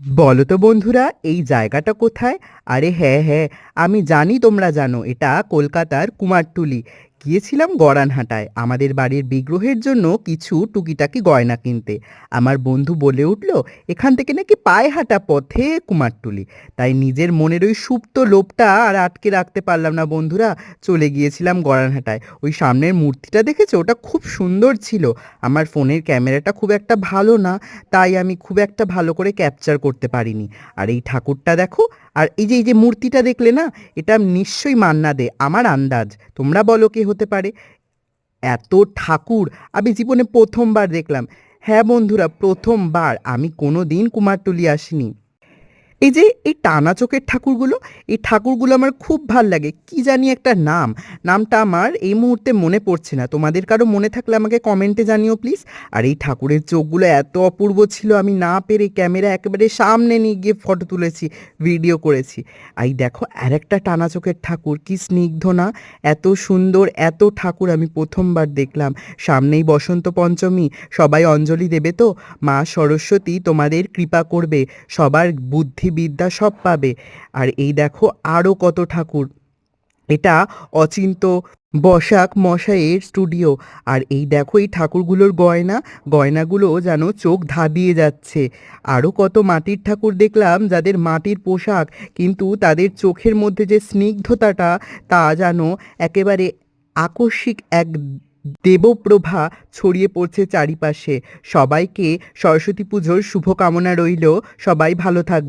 বলো তো বন্ধুরা, এই জায়গাটা কোথায়? আরে হ্যাঁ হ্যাঁ, আমি জানি তোমরা জানো, এটা কলকাতার কুমারটুলি। গিয়েছিলাম গড়ানহাটায় আমাদের বাড়ির বিগ্রহের জন্য কিছু টুকিটাকি গয়না কিনতে। আমার বন্ধু বলে উঠল, এখান থেকে নাকি পায়ে হাঁটা পথে কুমারটুলি। তাই নিজের মনের ওই সুপ্ত লোভটা আর আটকে রাখতে পারলাম না বন্ধুরা, চলে গিয়েছিলাম গড়ানহাটায়। ওই সামনের মূর্তিটা দেখেছো? ওটা খুব সুন্দর ছিল। আমার ফোনের ক্যামেরাটা খুব একটা ভালো না, তাই আমি খুব একটা ভালো করে ক্যাপচার করতে পারিনি। আর এই ঠাকুরটা দেখো, আর এই যে মূর্তিটা দেখলে না, এটা নিশ্চয়ই মান্না দে, আমার আন্দাজ। তোমরা বলো কে হতে পারে? এত ঠাকুর আমি জীবনে প্রথমবার দেখলাম। হ্যাঁ বন্ধুরা, প্রথমবার। আমি কোনো দিন কুমারটুলি আসিনি। এই টানা চোখের ঠাকুরগুলো, এই ঠাকুরগুলো আমার খুব ভাল লাগে। কি জানি একটা নাম, নামটা আমার এই মুহূর্তে মনে পড়ছে না। তোমাদের কারো মনে থাকলে আমাকে কমেন্টে জানিও প্লিজ। আর এই ঠাকুরের চোখগুলো এত অপূর্ব ছিল, আমি না পেরে ক্যামেরা একেবারে সামনে নিয়ে গিয়ে ফটো তুলেছি, ভিডিও করেছি। এই দেখো আরেকটা টানা চোখের ঠাকুর, কি স্নিগ্ধ না! এত সুন্দর এত ঠাকুর আমি প্রথমবার দেখলাম। সামনেই বসন্ত পঞ্চমী, সবাই অঞ্জলি দেবে তো। মা সরস্বতী তোমাদের কৃপা করবে, সবার বুদ্ধি বিদ্যা সব পাবে। আর এই দেখো আরও কত ঠাকুর। এটা অচিন্ত বসাক মশাইয়ের স্টুডিও। আর এই দেখো এই ঠাকুরগুলোর গয়না, গয়নাগুলো যেন চোখ ধাঁধিয়ে যাচ্ছে। আরও কত মাটির ঠাকুর দেখলাম, যাদের মাটির পোশাক, কিন্তু তাদের চোখের মধ্যে যে স্নিগ্ধতাটা, তা যেন একেবারে আকস্মিক এক দেবপ্রভা ছড়িয়ে পড়ছে চারিপাশে। সবাইকে সরস্বতী পুজোর শুভকামনা রইল। সবাই ভালো থাকবে।